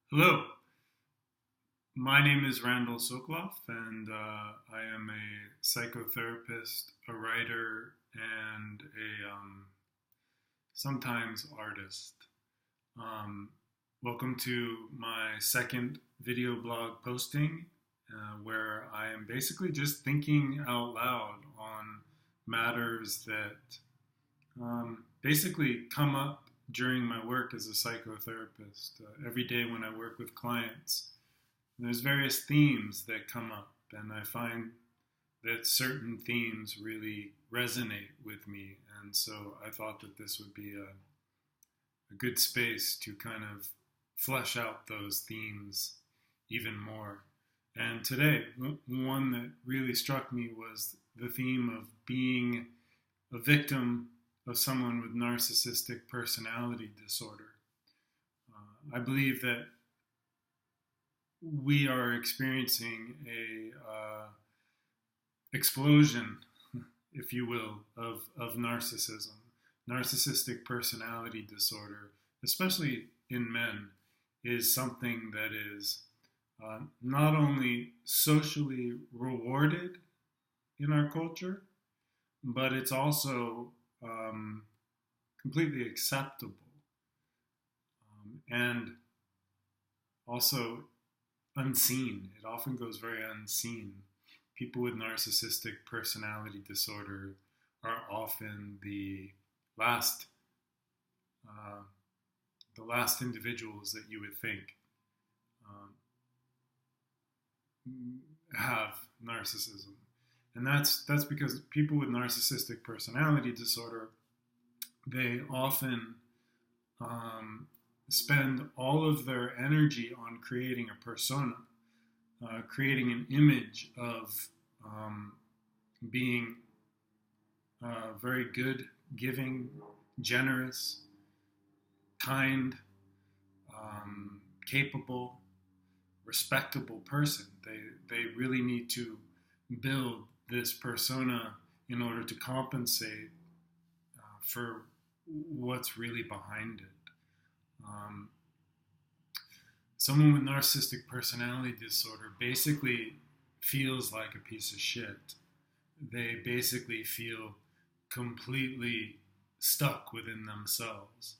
Hello, my name is Randall Sokoloff, and I am a psychotherapist, a writer, and a sometimes artist. Um, Welcome to my second video blog posting, where I am basically just thinking out loud on matters that basically come up during my work as a psychotherapist. Every day when I work with clients, there's various themes that come up, and I find that certain themes really resonate with me. And so I thought that this would be a good space to kind of flesh out those themes even more. And today, one that really struck me was the theme of being a victim of someone with narcissistic personality disorder. I believe that we are experiencing a explosion, if you will, of narcissism. Narcissistic personality disorder, especially in men, is something that is not only socially rewarded in our culture, but it's also completely acceptable, and also unseen. It often goes very unseen. People with narcissistic personality disorder are often last uh, the last individuals that you would think um, have narcissism, and that's because people with narcissistic personality disorder, they often spend all of their energy on creating a persona, creating an image of being very good, giving, generous, kind, capable, respectable person. They really need to build this persona in order to compensate for what's really behind it. Um, Someone with narcissistic personality disorder basically feels like a piece of shit. They basically feel completely stuck within themselves,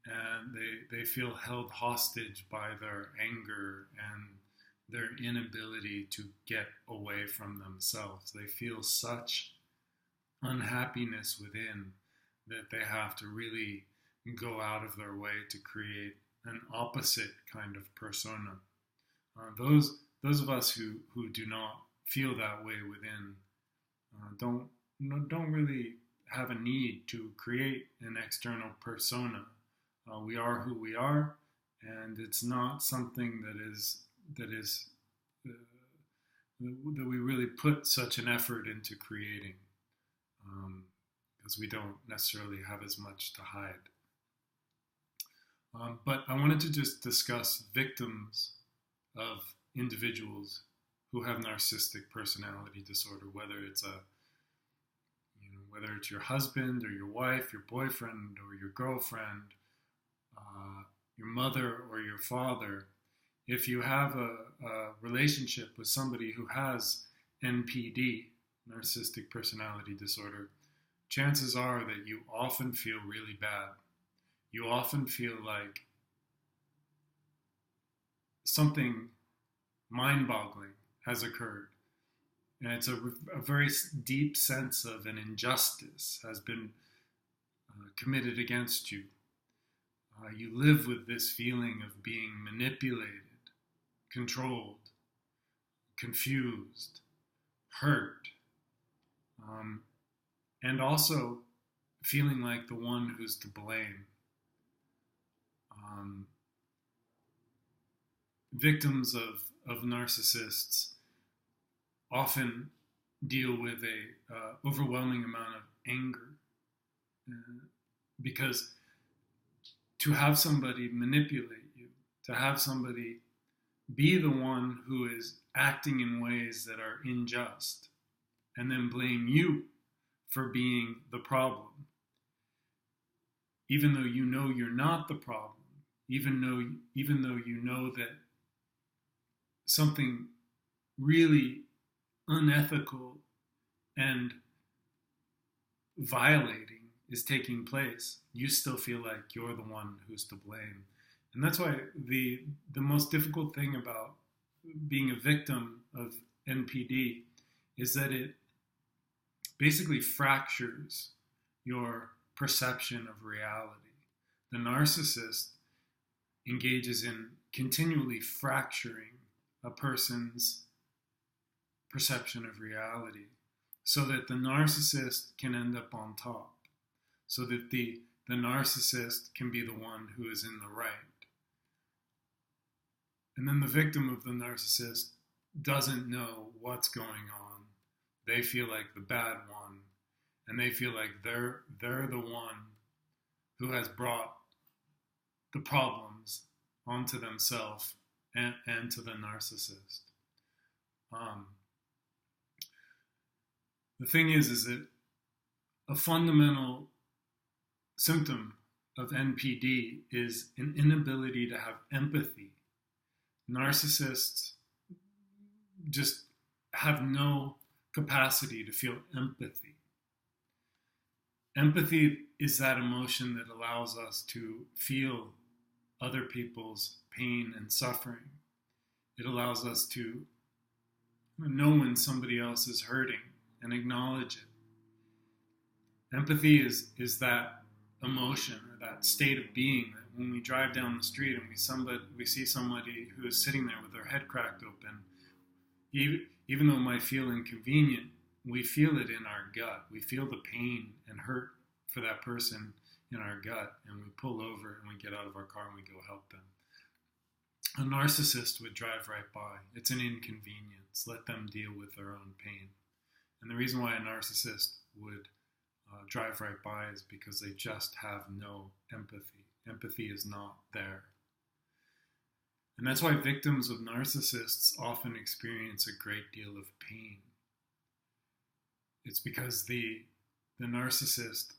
and they feel held hostage by their anger and their inability to get away from themselves. They feel such unhappiness within that they have to really go out of their way to create an opposite kind of persona. Those of us who do not feel that way within don't really have a need to create an external persona. We are who we are, and it's not something that is uh, that we really put such an effort into creating, because we don't necessarily have as much to hide. But I wanted to just discuss victims of individuals who have narcissistic personality disorder, whether it's your husband or your wife, your boyfriend or your girlfriend, your mother or your father. If you have a relationship with somebody who has NPD, narcissistic personality disorder, chances are that you often feel really bad. You often feel like something mind-boggling has occurred. And it's a very deep sense of an injustice has been committed against you. You live with this feeling of being manipulated, controlled, confused, hurt, um, and also feeling like the one who's to blame. Um, Victims of narcissists often deal with a overwhelming amount of anger, because to have somebody manipulate you, to have somebody be the one who is acting in ways that are unjust, and then blame you for being the problem, even though you know you're not the problem, even though you know that something really unethical and violating is taking place, you still feel like you're the one who's to blame. And that's why the most difficult thing about being a victim of NPD is that it basically fractures your perception of reality. The narcissist engages in continually fracturing a person's perception of reality so that the narcissist can end up on top, so that the narcissist can be the one who is in the right. And then the victim of the narcissist doesn't know what's going on. They feel like the bad one, and they feel like they're the one who has brought the problems onto themselves and to the narcissist. The thing is that a fundamental symptom of NPD is an inability to have empathy. Narcissists just have no capacity to feel empathy. Empathy is that emotion that allows us to feel other people's pain and suffering. It allows us to know when somebody else is hurting and acknowledge it. Empathy is that emotion or that state of being that when we drive down the street and we see somebody who is sitting there with their head cracked open, even though it might feel inconvenient, we feel it in our gut. We feel the pain and hurt for that person in our gut, and we pull over and we get out of our car and we go help them. A narcissist would drive right by. It's an inconvenience. Let them deal with their own pain. And the reason why a narcissist would drive right by is because they just have no empathy. Empathy is not there. And that's why victims of narcissists often experience a great deal of pain. It's because the narcissist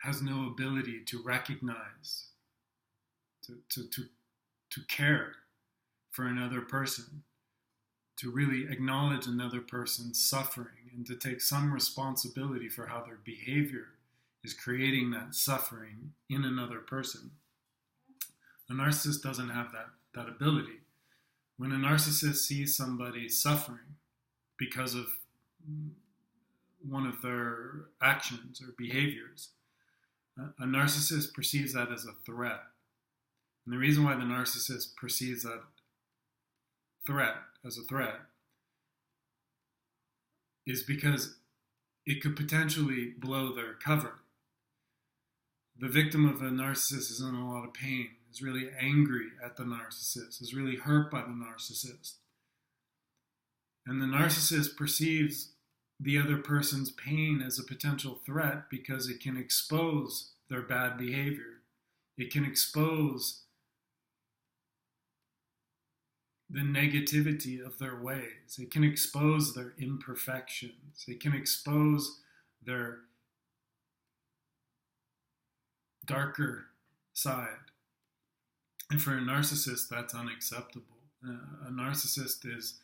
has no ability to recognize, to care for another person, to really acknowledge another person's suffering, and to take some responsibility for how their behavior is creating that suffering in another person. A narcissist doesn't have that ability. When a narcissist sees somebody suffering because of one of their actions or behaviors, a narcissist perceives that as a threat. And the reason why the narcissist perceives that threat as a threat is because it could potentially blow their cover. The victim of a narcissist is in a lot of pain, is really angry at the narcissist, is really hurt by the narcissist. And the narcissist perceives the other person's pain as a potential threat because it can expose their bad behavior. It can expose the negativity of their ways. It can expose their imperfections. It can expose their darker side. And for a narcissist, that's unacceptable. A narcissist is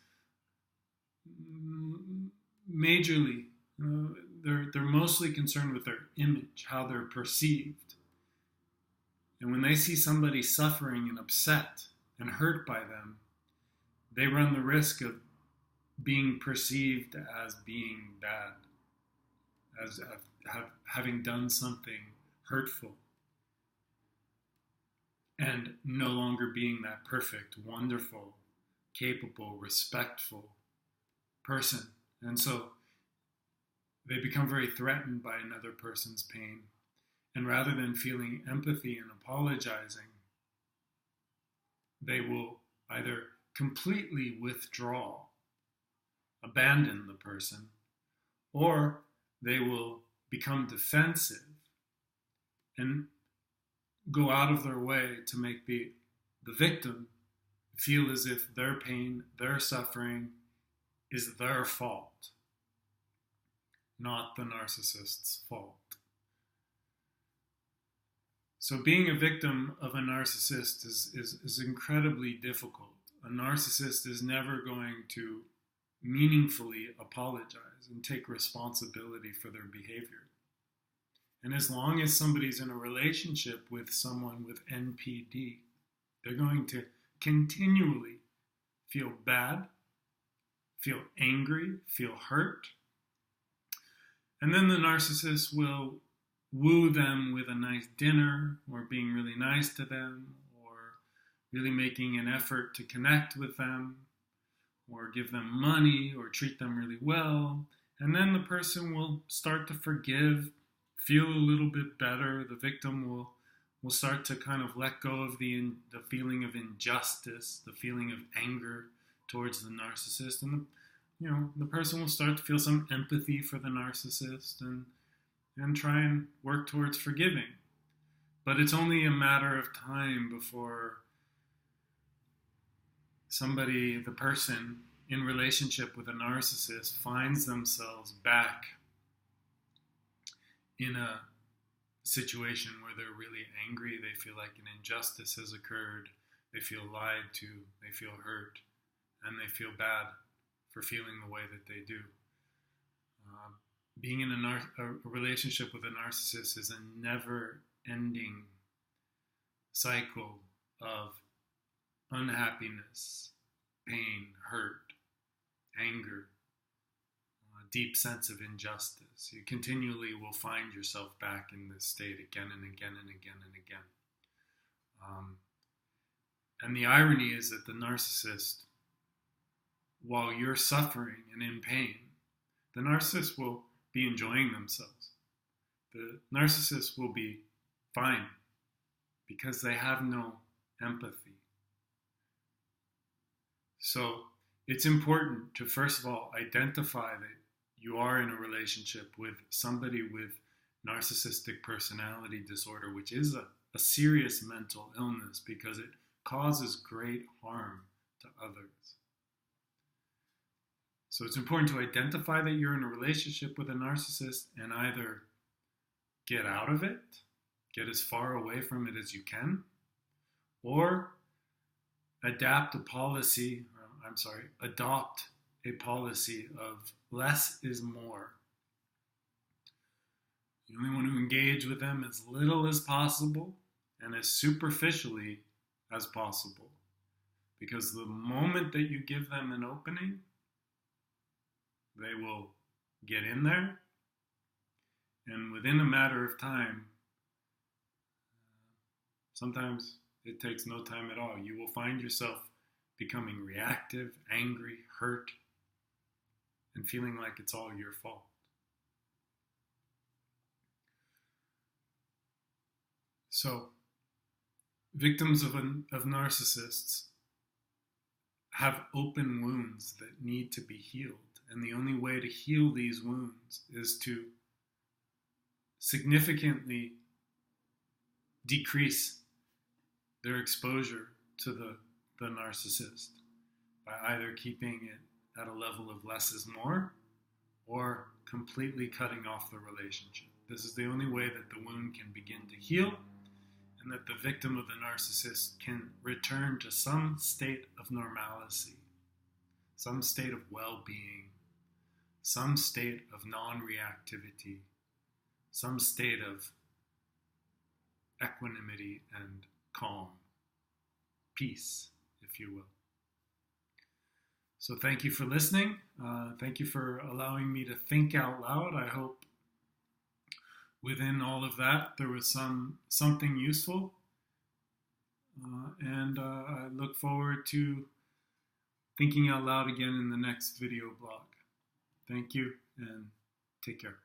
majorly, they're mostly concerned with their image, how they're perceived. And when they see somebody suffering and upset and hurt by them, they run the risk of being perceived as being bad, as having done something hurtful, and no longer being that perfect, wonderful, capable, respectful person. And so they become very threatened by another person's pain. And rather than feeling empathy and apologizing, they will either completely withdraw, abandon the person, or they will become defensive and go out of their way to make the victim feel as if their pain, their suffering is their fault, not the narcissist's fault. So being a victim of a narcissist is incredibly difficult. A narcissist is never going to meaningfully apologize and take responsibility for their behavior. And as long as somebody's in a relationship with someone with NPD, they're going to continually feel bad, feel angry, feel hurt. And then the narcissist will woo them with a nice dinner, or being really nice to them, or really making an effort to connect with them, or give them money, or treat them really well. And then the person will start to forgive, feel a little bit better. The victim will start to kind of let go of the feeling of injustice, the feeling of anger towards the narcissist, and the person will start to feel some empathy for the narcissist and try and work towards forgiving. But it's only a matter of time before the person in relationship with a narcissist finds themselves back in a situation where they're really angry, they feel like an injustice has occurred, they feel lied to, they feel hurt, and they feel bad for feeling the way that they do. Being in a relationship with a narcissist is a never-ending cycle of unhappiness, pain, hurt, anger, a deep sense of injustice. You continually will find yourself back in this state again and again and again and again. And the irony is that the narcissist, while you're suffering and in pain, the narcissist will be enjoying themselves. The narcissist will be fine because they have no empathy. So it's important to, first of all, identify that you are in a relationship with somebody with narcissistic personality disorder, which is a serious mental illness because it causes great harm to others. So it's important to identify that you're in a relationship with a narcissist and either get out of it, get as far away from it as you can, or adopt a policy of less is more. You only want to engage with them as little as possible and as superficially as possible. Because the moment that you give them an opening, they will get in there, and within a matter of time, sometimes it takes no time at all, you will find yourself becoming reactive, angry, hurt, and feeling like it's all your fault. So, victims of narcissists have open wounds that need to be healed. And the only way to heal these wounds is to significantly decrease their exposure to the narcissist by either keeping it at a level of less is more or completely cutting off the relationship. This is the only way that the wound can begin to heal and that the victim of the narcissist can return to some state of normalcy, some state of well-being, some state of non-reactivity, some state of equanimity and calm, peace, if you will. So thank you for listening. Thank you for allowing me to think out loud. I hope within all of that there was something useful. And I look forward to thinking out loud again in the next video blog. Thank you and take care.